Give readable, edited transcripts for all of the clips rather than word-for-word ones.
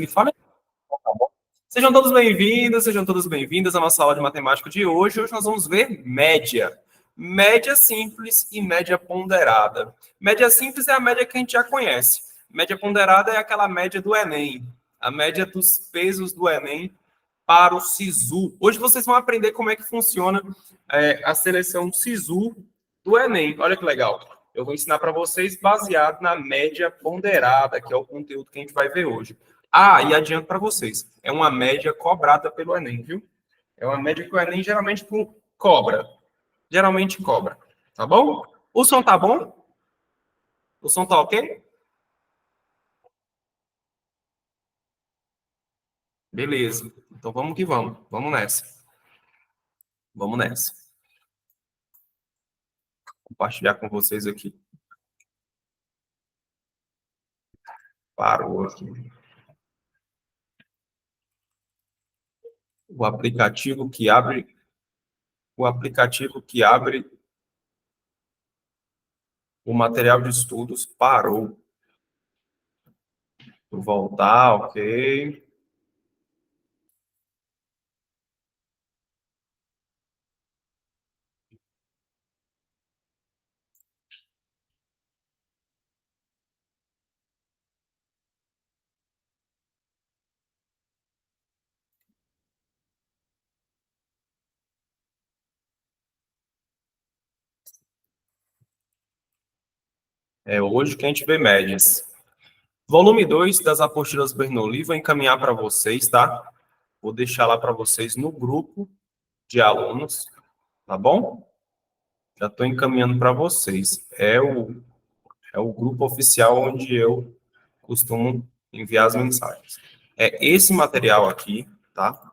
Me fala. Tá bom? Sejam todos bem-vindos, sejam todas bem-vindas à nossa aula de matemática de hoje. Hoje nós vamos ver média. Média simples e média ponderada. Média simples é a média que a gente já conhece. Média ponderada é aquela média do Enem. A média dos pesos do Enem para o SISU. Hoje vocês vão aprender como é que funciona a seleção SISU do Enem. Olha que legal. Eu vou ensinar para vocês baseado na média ponderada, que é o conteúdo que a gente vai ver hoje. Ah, e adianto para vocês, é uma média cobrada pelo Enem, viu? É uma média que o Enem geralmente cobra. Geralmente cobra. Tá bom? O som tá bom? O som tá ok? Beleza. Então vamos que vamos. Vamos nessa. Vamos nessa. Vou compartilhar com vocês aqui. Parou aqui. O aplicativo que abre o material de estudos parou. Vou voltar, ok. É hoje que a gente vê médias. Volume 2 das apostilas Bernoulli, vou encaminhar para vocês, tá? Vou deixar lá para vocês no grupo de alunos, tá bom? Já estou encaminhando para vocês. É o grupo oficial onde eu costumo enviar as mensagens. É esse material aqui, tá?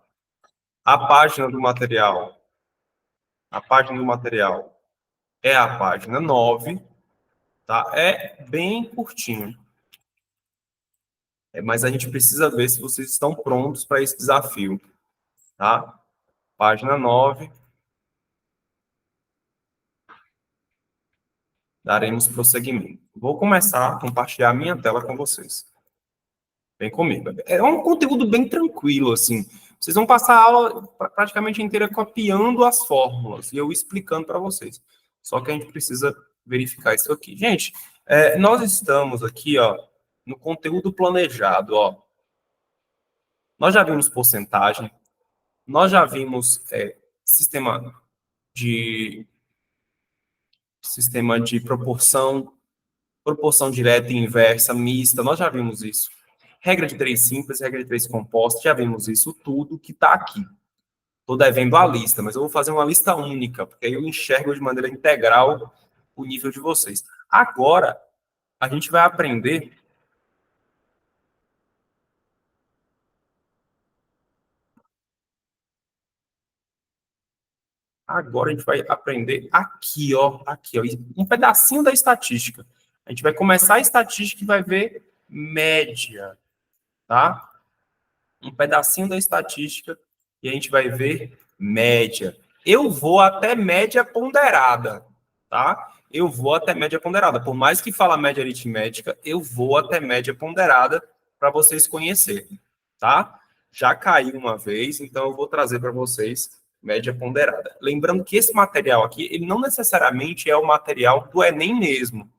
A página do material é a página 9, tá? É bem curtinho. Mas a gente precisa ver se vocês estão prontos para esse desafio, tá? Página 9. Daremos prosseguimento. Vou começar a compartilhar a minha tela com vocês. Vem comigo. É um conteúdo bem tranquilo, assim. Vocês vão passar a aula praticamente inteira copiando as fórmulas e eu explicando para vocês. Só que a gente precisa verificar isso aqui. Gente, nós estamos aqui, ó, no conteúdo planejado, ó. Nós já vimos porcentagem, nós já vimos de sistema de proporção direta e inversa, mista, nós já vimos isso. Regra de 3 simples, regra de 3 composta, já vimos isso tudo que está aqui. Estou devendo a lista, mas eu vou fazer uma lista única, porque aí eu enxergo de maneira integral o nível de vocês. Agora, a gente vai aprender... Agora a gente vai aprender aqui, ó, um pedacinho da estatística. A gente vai começar a estatística e vai ver média, tá? Um pedacinho da estatística e a gente vai ver média. Eu vou até média ponderada, tá? Eu vou até média ponderada. Por mais que fala média aritmética, eu vou até média ponderada para vocês conhecerem, tá? Já caiu uma vez, então eu vou trazer para vocês média ponderada. Lembrando que esse material aqui, ele não necessariamente é o material do Enem mesmo.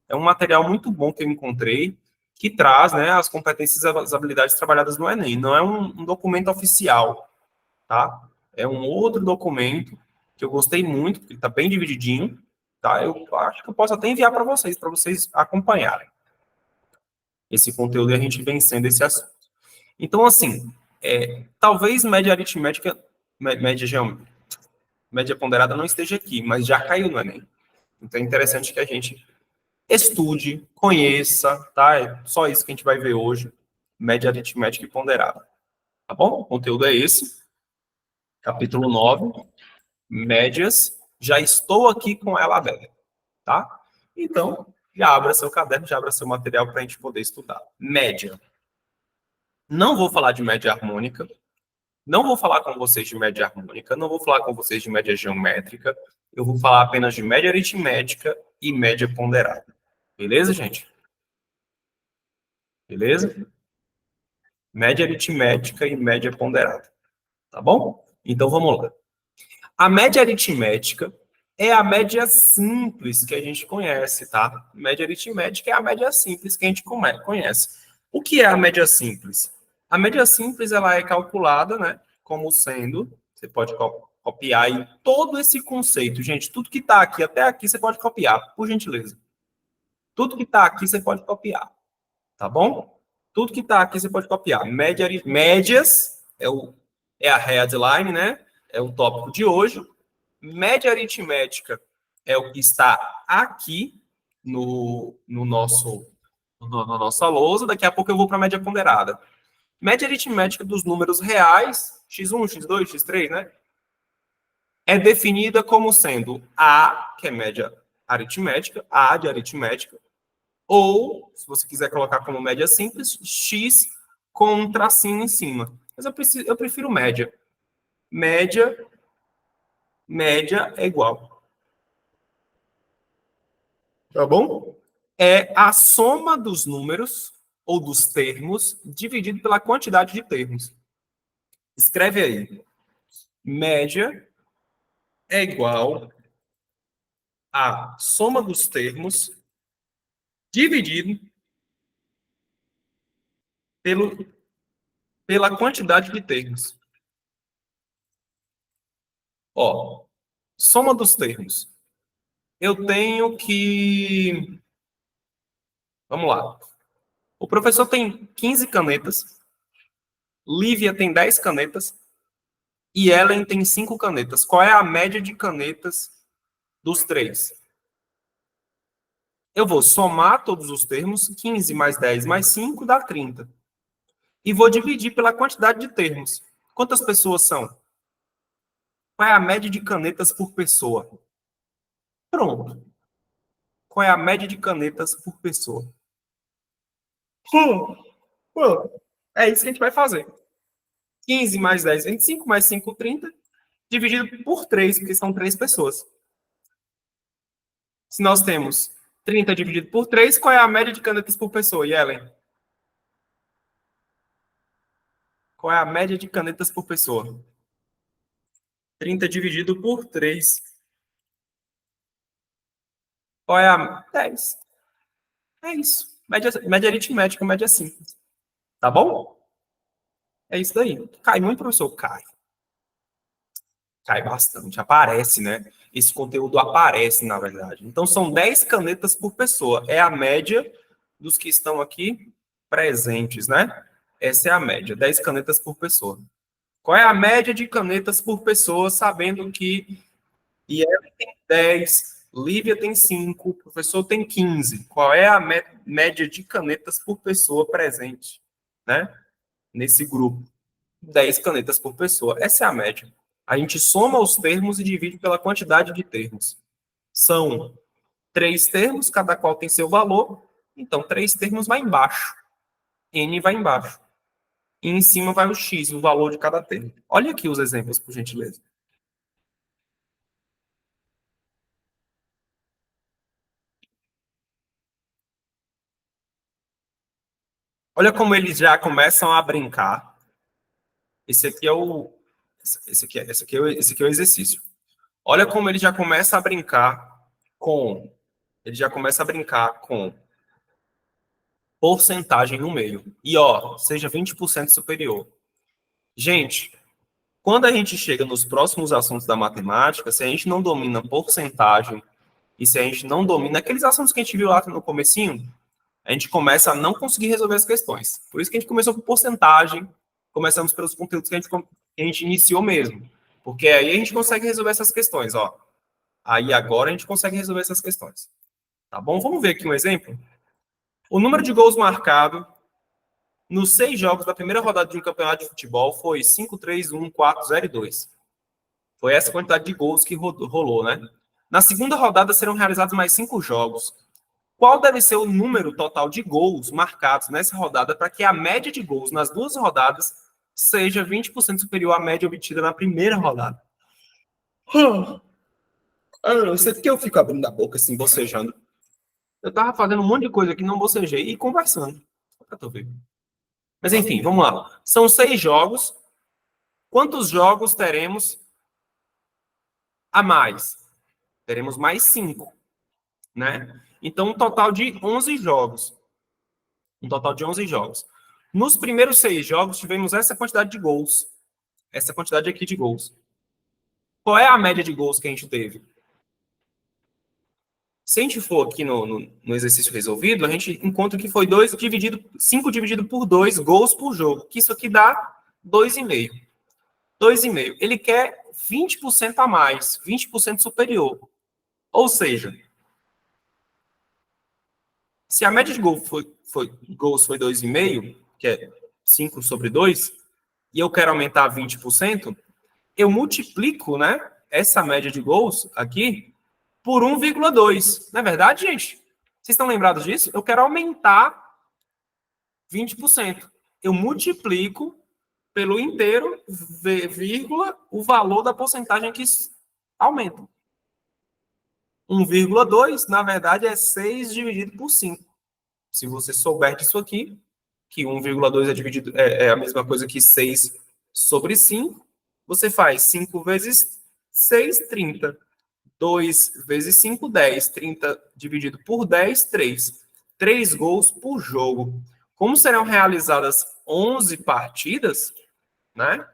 É um material muito bom que eu encontrei, que traz, né, as competências e as habilidades trabalhadas no Enem. Não é um documento oficial, tá? É um outro documento que eu gostei muito, porque ele está bem divididinho, tá? Eu acho que eu posso até enviar para vocês acompanharem esse conteúdo e a gente vencendo esse assunto. Então, assim, talvez média aritmética, média ponderada não esteja aqui, mas já caiu no Enem. Então, é interessante que a gente estude, conheça, tá? É só isso que a gente vai ver hoje, média aritmética e ponderada. Tá bom? O conteúdo é esse, capítulo 9, médias. Já estou aqui com ela aberta, tá? Então, já abra seu caderno, já abra seu material para a gente poder estudar. Média. Não vou falar de média harmônica, não vou falar com vocês de média harmônica, não vou falar com vocês de média geométrica, eu vou falar apenas de média aritmética e média ponderada. Beleza, gente? Beleza? Média aritmética e média ponderada. Tá bom? Então vamos lá. A média aritmética é a média simples que a gente conhece, tá? Média aritmética é a média simples que a gente conhece. O que é a média simples? A média simples ela é calculada, né, como sendo, você pode copiar aí todo esse conceito, gente, tudo que está aqui até aqui você pode copiar, por gentileza. Tudo que está aqui você pode copiar, tá bom? Tudo que está aqui você pode copiar. Médias é a headline, né? É o tópico de hoje. Média aritmética é o que está aqui no nosso na nossa lousa. Daqui a pouco eu vou para a média ponderada. Média aritmética dos números reais, x1, x2, x3, né? É definida como sendo A, que é média aritmética, A de aritmética, ou, se você quiser colocar como média simples, x com um tracinho em cima. Mas eu prefiro média. Média, média é igual. Tá bom? É a soma dos números ou dos termos dividido pela quantidade de termos. Escreve aí. Média é igual a soma dos termos dividido pelo, pela quantidade de termos. Ó, soma dos termos. Eu tenho que... Vamos lá. O professor tem 15 canetas, Lívia tem 10 canetas e Ellen tem 5 canetas. Qual é a média de canetas dos três? Eu vou somar todos os termos, 15 mais 10 mais 5 dá 30. E vou dividir pela quantidade de termos. Quantas pessoas são? Qual é a média de canetas por pessoa? Pronto. Qual é a média de canetas por pessoa? Hum, É isso que a gente vai fazer. 15 mais 10, 25, mais 5, 30, dividido por 3, porque são 3 pessoas. Se nós temos 30 dividido por 3, qual é a média de canetas por pessoa, Yellen? Qual é a média de canetas por pessoa? 30 dividido por 3. Qual é a... 10. É isso. Média aritmética, média simples. Tá bom? É isso daí. Cai muito, professor? Cai. Cai bastante. Aparece, né? Esse conteúdo aparece, na verdade. Então, são 10 canetas por pessoa. É a média dos que estão aqui presentes, né? Essa é a média. 10 canetas por pessoa. Qual é a média de canetas por pessoa, sabendo que Iele tem 10, Lívia tem 5, o professor tem 15. Qual é a média de canetas por pessoa presente, né? Nesse grupo? 10 canetas por pessoa. Essa é a média. A gente soma os termos e divide pela quantidade de termos. São 3 termos, cada qual tem seu valor. Então, 3 termos vai embaixo. N vai embaixo. E em cima vai o X, o valor de cada termo. Olha aqui os exemplos, por gentileza. Olha como eles já começam a brincar. Esse aqui é o esse aqui é o exercício. Olha como ele já começa a brincar com porcentagem no meio. E ó, seja 20% superior. Gente, quando a gente chega nos próximos assuntos da matemática, se a gente não domina porcentagem e se a gente não domina aqueles assuntos que a gente viu lá no comecinho, a gente começa a não conseguir resolver as questões. Por isso que a gente começou com porcentagem, começamos pelos conteúdos que a gente iniciou mesmo. Porque aí a gente consegue resolver essas questões, ó. Aí agora a gente consegue resolver essas questões. Tá bom? Vamos ver aqui um exemplo? O número de gols marcado nos 6 jogos da primeira rodada de um campeonato de futebol foi 5, 3, 1, 4, 0 e 2. Foi essa quantidade de gols que rolou, né? Na segunda rodada serão realizados mais 5 jogos. Qual deve ser o número total de gols marcados nessa rodada para que a média de gols nas duas rodadas seja 20% superior à média obtida na primeira rodada? Eu sei que eu fico abrindo a boca assim, bocejando. Eu tava fazendo um monte de coisa aqui, não bocejei e conversando. Só pra tu ver. Mas enfim, vamos lá. São 6 jogos. Quantos jogos teremos a mais? Teremos mais 5, né? Então, um total de 11 jogos. Um total de 11 jogos. Nos primeiros 6 jogos, tivemos essa quantidade de gols. Essa quantidade aqui de gols. Qual é a média de gols que a gente teve? Se a gente for aqui no exercício resolvido, a gente encontra que foi 5 dividido por 2 gols por jogo, que isso aqui dá 2,5. 2,5. Ele quer 20% a mais, 20% superior. Ou seja, se a média de gols foi 2,5, que é 5 sobre 2, e eu quero aumentar 20%, eu multiplico, né, essa média de gols aqui por 1,2. Não é verdade, gente? Vocês estão lembrados disso? Eu quero aumentar 20%. Eu multiplico pelo inteiro, vírgula, o valor da porcentagem que aumenta. 1,2, na verdade, é 6 dividido por 5. Se você souber disso aqui, que 1,2 é a mesma coisa que 6 sobre 5, você faz 5 vezes 6, 30. 2 vezes 5, 10. 30 dividido por 10, 3. 3 gols por jogo. Como serão realizadas 11 partidas, né?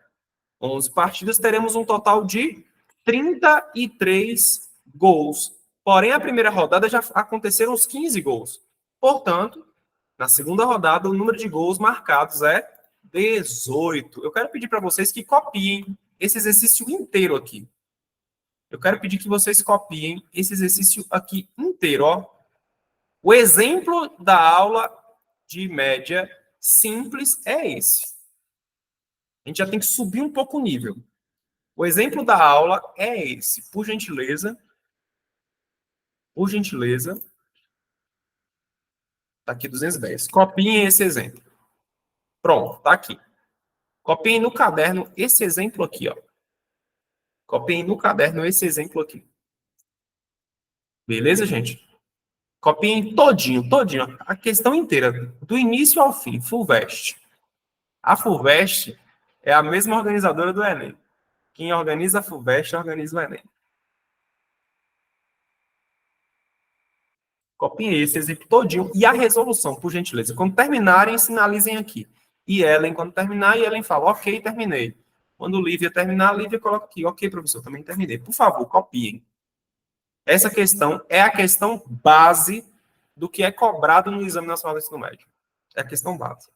11 partidas, teremos um total de 33 gols. Porém, a primeira rodada já aconteceram os 15 gols. Portanto, na segunda rodada, o número de gols marcados é 18. Eu quero pedir para vocês que copiem esse exercício inteiro aqui. Eu quero pedir que vocês copiem esse exercício aqui inteiro, ó. O exemplo da aula de média simples é esse. A gente já tem que subir um pouco o nível. O exemplo da aula é esse. Por gentileza, tá aqui 210. Copiem esse exemplo. Pronto, tá aqui. Copiem no caderno esse exemplo aqui, ó. Copiem no caderno esse exemplo aqui. Beleza, gente? Copiem todinho, todinho. A questão inteira, do início ao fim, Fulvestre. A Fulvestre é a mesma organizadora do Enem. Quem organiza a Fulvestre organiza o Enem. Copiem esse exemplo todinho e a resolução, por gentileza. Quando terminarem, sinalizem aqui. E Ellen, quando terminar, e Ellen fala, ok, terminei. Quando Lívia terminar, a Lívia coloca aqui, ok, professor, também terminei. Por favor, copiem. Essa questão é a questão base do que é cobrado no Exame Nacional do Ensino Médio. É a questão base.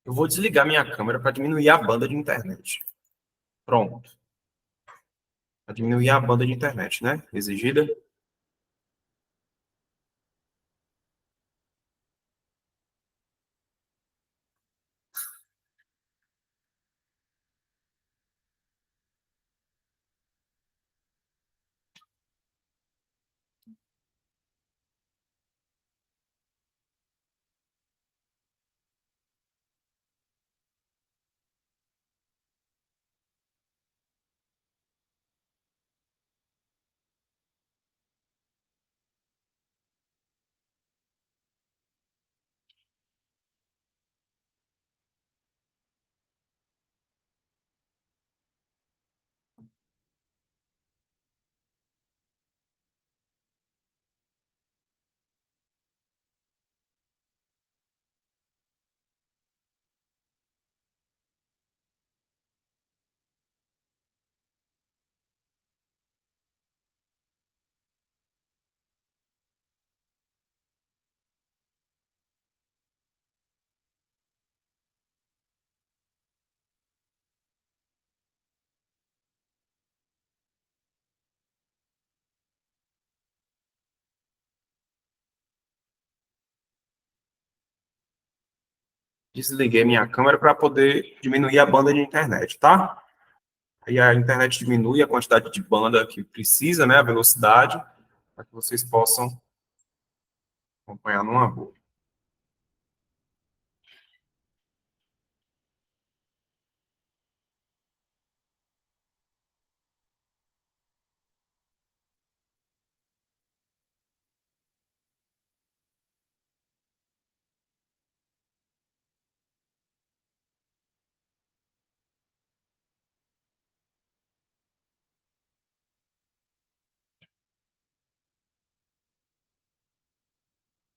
Eu vou desligar minha câmera para diminuir a banda de internet. Pronto. Para diminuir a banda de internet, né? Exigida. Desliguei minha câmera para poder diminuir a banda de internet, tá? Aí a internet diminui a quantidade de banda que precisa, né? A velocidade, para que vocês possam acompanhar numa boa.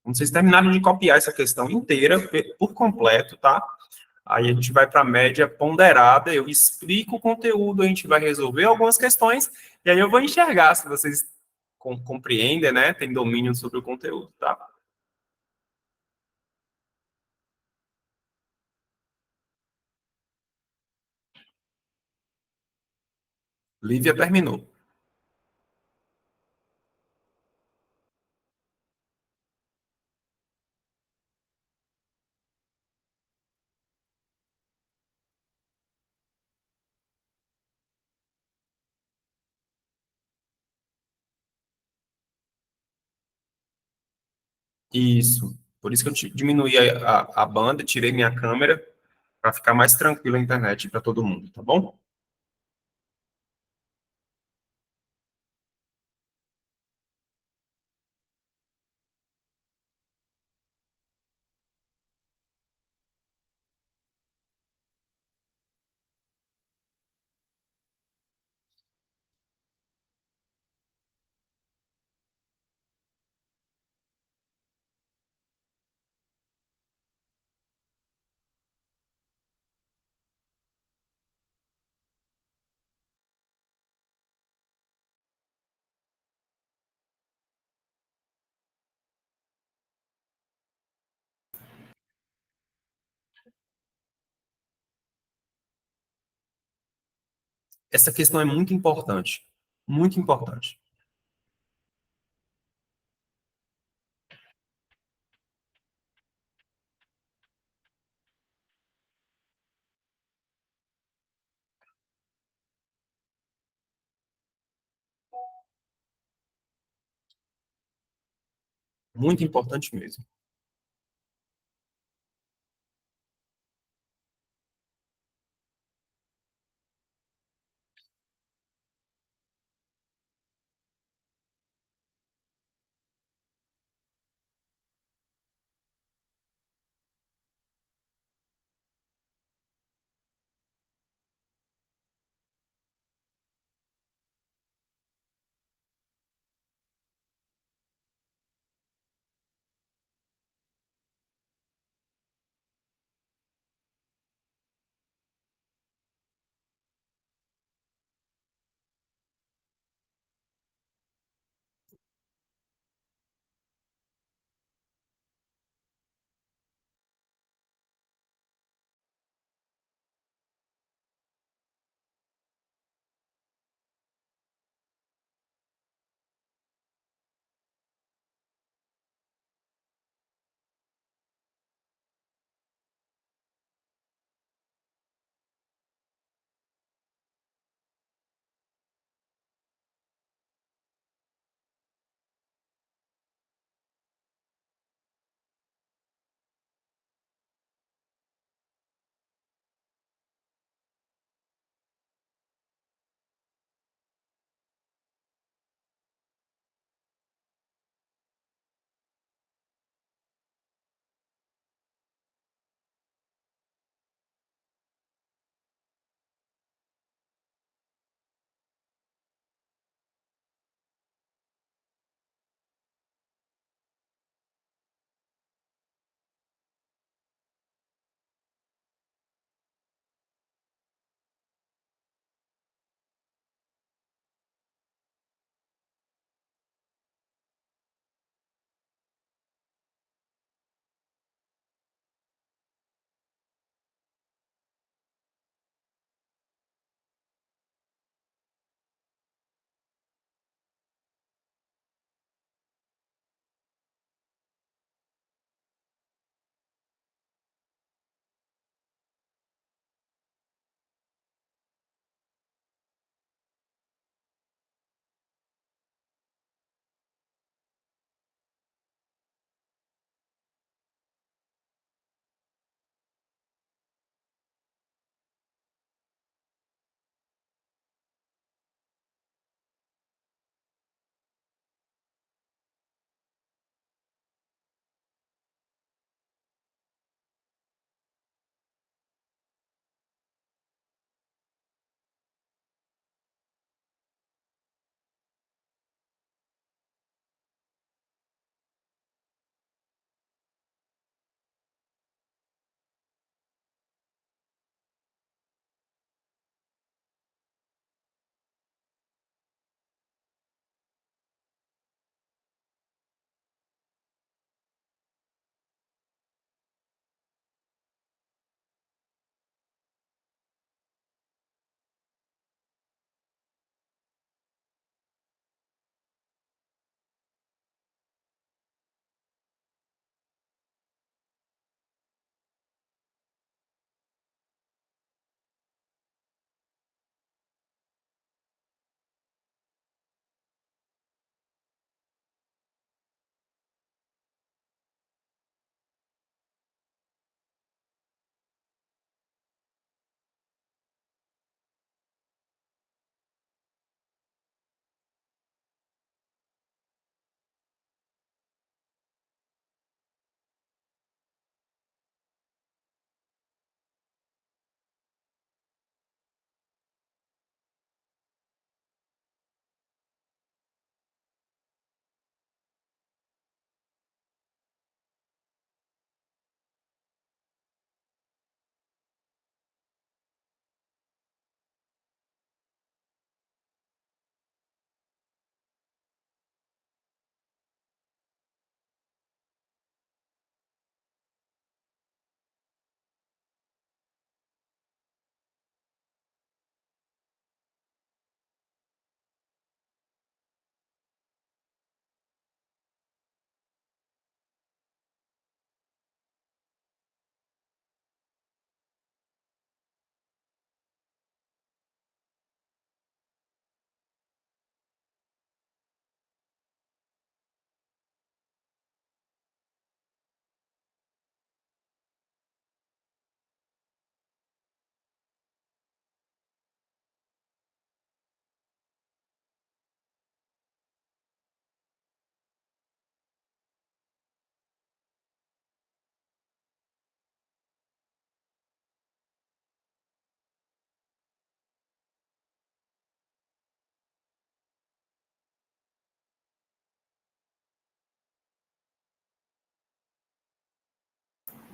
Quando vocês terminarem de copiar essa questão inteira, por completo, tá? Aí a gente vai para a média ponderada, eu explico o conteúdo, a gente vai resolver algumas questões, e aí eu vou enxergar se vocês compreendem, né? Tem domínio sobre o conteúdo, tá? Lívia terminou. Isso. Por isso que eu diminuí a banda, tirei minha câmera, para ficar mais tranquila a internet para todo mundo, tá bom? Essa questão é muito importante. Muito importante. Muito importante mesmo.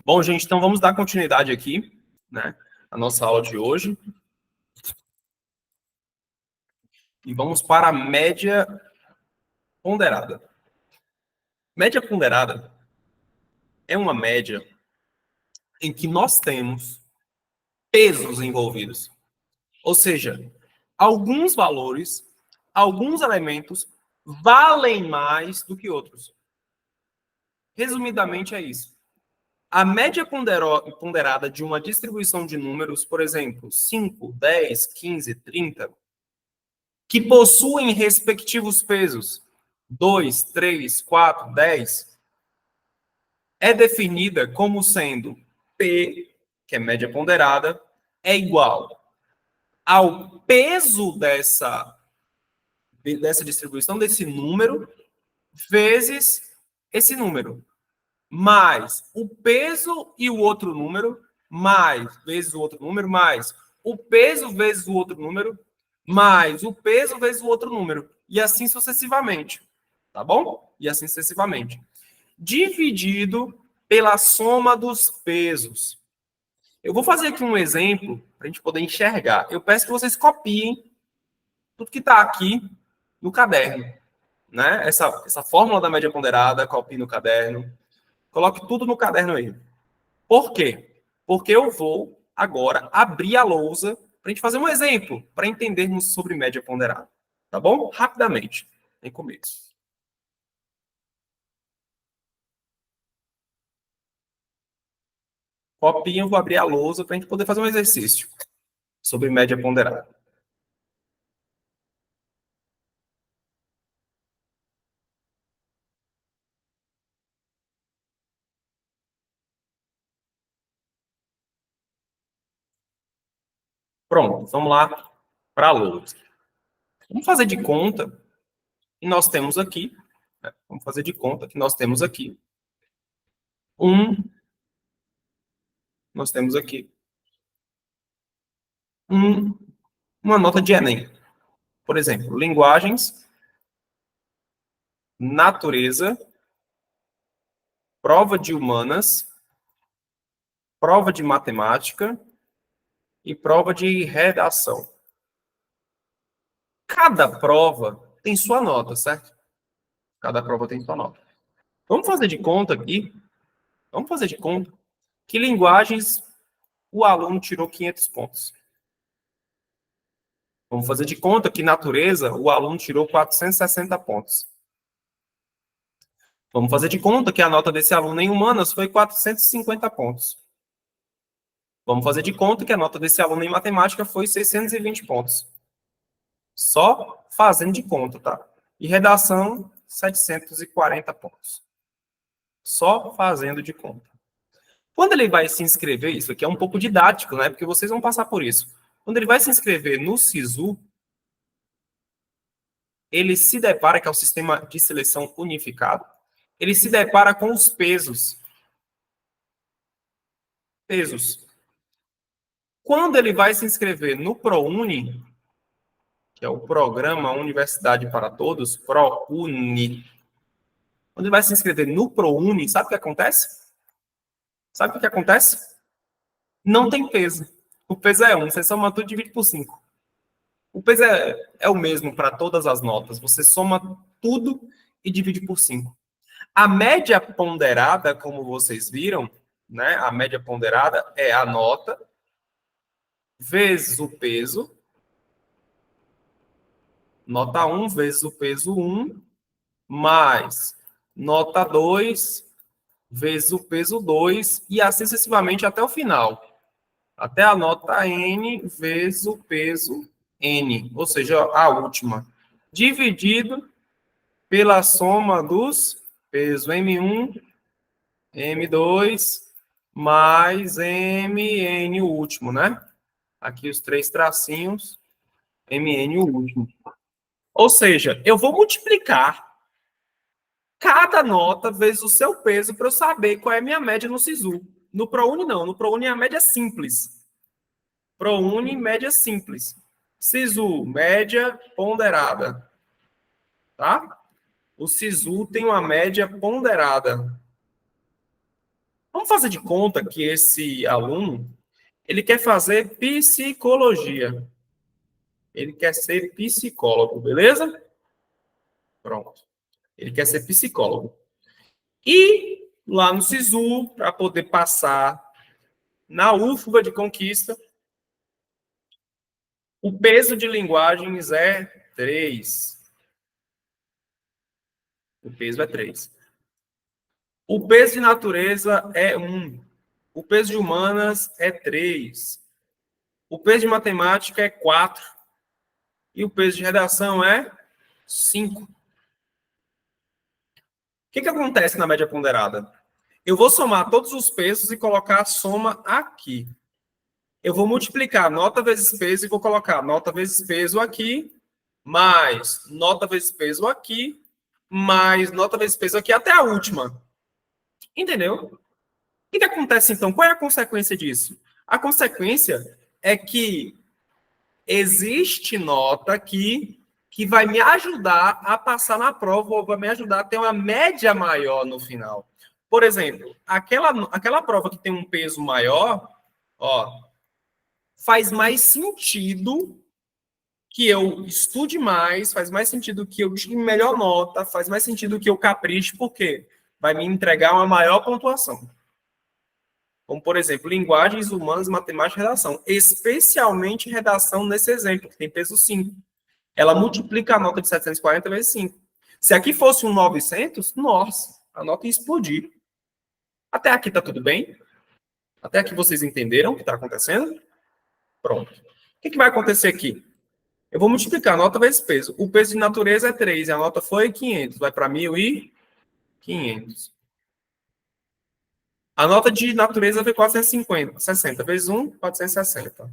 Bom, gente, então vamos dar continuidade aqui, né, à nossa aula de hoje. E vamos para a média ponderada. Média ponderada é uma média em que nós temos pesos envolvidos. Ou seja, alguns valores, alguns elementos valem mais do que outros. Resumidamente é isso. A média ponderada de uma distribuição de números, por exemplo, 5, 10, 15, 30, que possuem respectivos pesos 2, 3, 4, 10, é definida como sendo P, que é média ponderada, é igual ao peso dessa distribuição, desse número, vezes esse número, mais o peso e o outro número, mais vezes o outro número, mais o peso vezes o outro número, mais o peso vezes o outro número, e assim sucessivamente, tá bom? E assim sucessivamente. Dividido pela soma dos pesos. Eu vou fazer aqui um exemplo para a gente poder enxergar. Eu peço que vocês copiem tudo que está aqui no caderno, né? Essa fórmula da média ponderada, copie no caderno. Coloque tudo no caderno aí. Por quê? Porque eu vou agora abrir a lousa para a gente fazer um exemplo, para entendermos sobre média ponderada. Tá bom? Rapidamente. Vem comigo. Copinha, eu vou abrir a lousa para a gente poder fazer um exercício sobre média ponderada. Pronto, vamos lá para a lousa. Vamos fazer de conta que nós temos aqui, né? Vamos fazer de conta que nós temos aqui um, nós temos aqui um, uma nota de Enem. Por exemplo, linguagens, natureza, prova de humanas, prova de matemática e prova de redação. Cada prova tem sua nota, certo? Cada prova tem sua nota. Vamos fazer de conta aqui, vamos fazer de conta que linguagens o aluno tirou 500 pontos. Vamos fazer de conta que natureza o aluno tirou 460 pontos. Vamos fazer de conta que a nota desse aluno em humanas foi 450 pontos. Vamos fazer de conta que a nota desse aluno em matemática foi 620 pontos. Só fazendo de conta, tá? E redação, 740 pontos. Só fazendo de conta. Quando ele vai se inscrever, isso aqui é um pouco didático, né? Porque vocês vão passar por isso. Quando ele vai se inscrever no SISU, ele se depara, que é o Sistema de Seleção Unificado, ele se depara com os pesos. Pesos. Quando ele vai se inscrever no ProUni, que é o Programa Universidade para Todos, ProUni, quando ele vai se inscrever no ProUni, sabe o que acontece? Sabe o que acontece? Não tem peso. O peso é 1, você soma tudo e divide por 5. O peso é o mesmo para todas as notas. Você soma tudo e divide por 5. A média ponderada, como vocês viram, né? A média ponderada é a nota vezes o peso. Nota 1 vezes o peso 1, mais nota 2 vezes o peso 2, e assim sucessivamente até o final. Até a nota N vezes o peso N, ou seja, a última. Dividido pela soma dos pesos M1, M2, mais MN, o último, né? Aqui os três tracinhos, MN, o último. Ou seja, eu vou multiplicar cada nota vezes o seu peso para eu saber qual é a minha média no SISU. No ProUni, não. No ProUni, a média é simples. ProUni, média simples. SISU, média ponderada. Tá? O SISU tem uma média ponderada. Vamos fazer de conta que esse aluno, ele quer fazer psicologia. Ele quer ser psicólogo, beleza? Pronto. Ele quer ser psicólogo. E lá no SISU, para poder passar na UFBA de Conquista, o peso de linguagens é 3. O peso é 3. O peso de natureza é 1. O peso de humanas é 3. O peso de matemática é 4. E o peso de redação é 5. O que acontece na média ponderada? Eu vou somar todos os pesos e colocar a soma aqui. Eu vou multiplicar nota vezes peso e vou colocar nota vezes peso aqui, mais nota vezes peso aqui, mais nota vezes peso aqui, até a última. Entendeu? O que acontece, então? Qual é a consequência disso? A consequência é que existe nota aqui que vai me ajudar a passar na prova ou vai me ajudar a ter uma média maior no final. Por exemplo, aquela prova que tem um peso maior, ó, faz mais sentido que eu estude mais, faz mais sentido que eu tire melhor nota, faz mais sentido que eu capriche, porque vai me entregar uma maior pontuação. Como, por exemplo, linguagens humanas, matemática e redação. Especialmente redação nesse exemplo, que tem peso 5. Ela multiplica a nota de 740 vezes 5. Se aqui fosse um 900, nossa, a nota ia explodir. Até aqui tá tudo bem? Até aqui vocês entenderam o que está acontecendo? Pronto. O que vai acontecer aqui? Eu vou multiplicar a nota vezes peso. O peso de natureza é 3 e a nota foi 500. Vai para 1.500. A nota de natureza foi 450. 60 vezes 1, 460.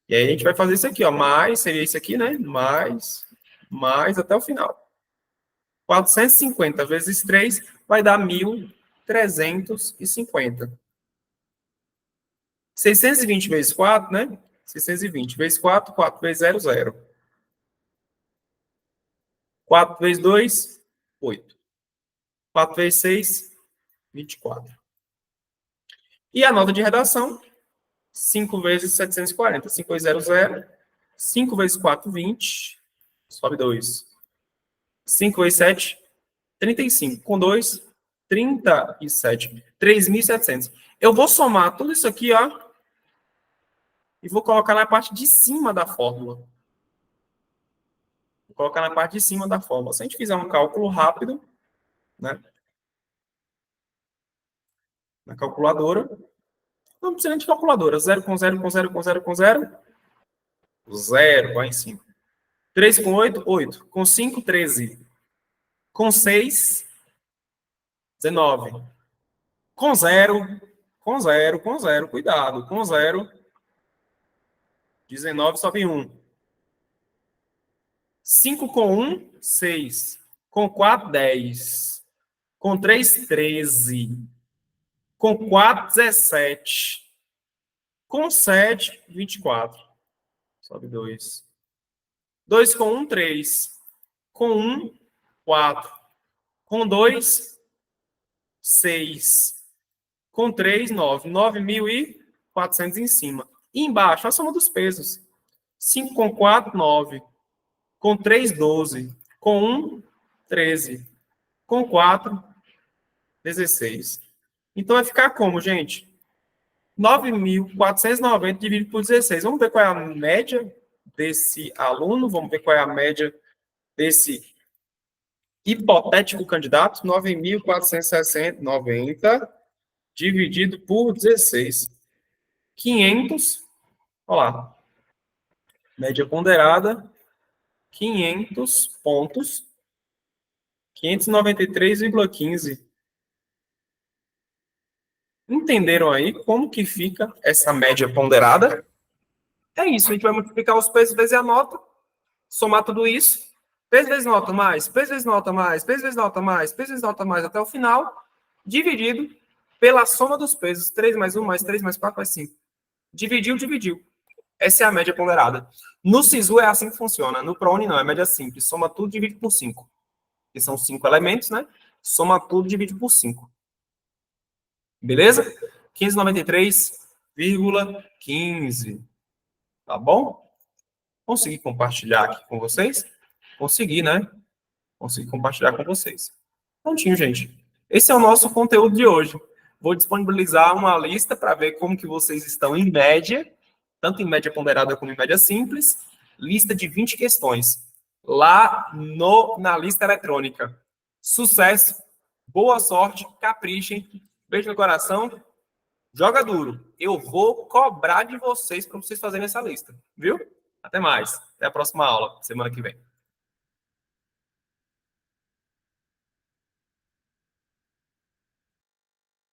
E aí a gente vai fazer isso aqui, ó. Mais, seria isso aqui, né? Mais até o final. 450 vezes 3 vai dar 1.350. 620 vezes 4, né? 620 vezes 4, 4 vezes 0, 0. 4 vezes 2, 8. 4 vezes 6, 24. E a nota de redação, 5 vezes 740. 5 vezes 0, 0. 5 vezes 4, 20. Sobe 2. 5 vezes 7, 35. Com 2, 37. 3.700. Eu vou somar tudo isso aqui, ó. E vou colocar na parte de cima da fórmula. Vou colocar na parte de cima da fórmula. Se a gente fizer um cálculo rápido, né? Na calculadora. Não precisa nem de calculadora. 0 com 0 com 0 com 0 com 0. 0, vai em cima. 3 com 8, 8. Com 5, 13. Com 6, 19. Com 0, com 0, com 0. Cuidado. Com 0, 19 sobe 1. 5 com 1, 6. Com 4, 10. Com 3, 13. Com 4, 17. Com 7, 24. Sobe 2. 2 com 1, 3. Com 1, 4. Com 2, 6. Com 3, 9. 9.400 em cima. E embaixo, a soma dos pesos. 5 com 4, 9. Com 3, 12. Com 1, 13. Com 4, 16. Então vai ficar como, gente? 9.490 dividido por 16. Vamos ver qual é a média desse aluno. Vamos ver qual é a média desse hipotético candidato. 9.490 dividido por 16. 500. Olha lá. Média ponderada. 500 pontos. 593,15. Entenderam aí como que fica essa média ponderada? É isso, a gente vai multiplicar os pesos vezes a nota, somar tudo isso, peso vezes nota mais, peso vezes nota mais, peso vezes nota mais, peso vezes nota mais, até o final, dividido pela soma dos pesos, 3 mais 1 mais 3 mais 4 mais 5. Dividiu, dividiu. Essa é a média ponderada. No SISU é assim que funciona, no ProUni não, é média simples, soma tudo, divide por 5. Que são 5 elementos, né? Soma tudo, divide por 5. Beleza? 593,15. Tá bom? Consegui compartilhar aqui com vocês? Consegui, né? Consegui compartilhar com vocês. Prontinho, gente. Esse é o nosso conteúdo de hoje. Vou disponibilizar uma lista para ver como que vocês estão em média, tanto em média ponderada como em média simples. Lista de 20 questões. Lá na lista eletrônica. Sucesso, boa sorte, caprichem. Beijo no coração. Joga duro. Eu vou cobrar de vocês para vocês fazerem essa lista. Viu? Até mais. Até a próxima aula, semana que vem.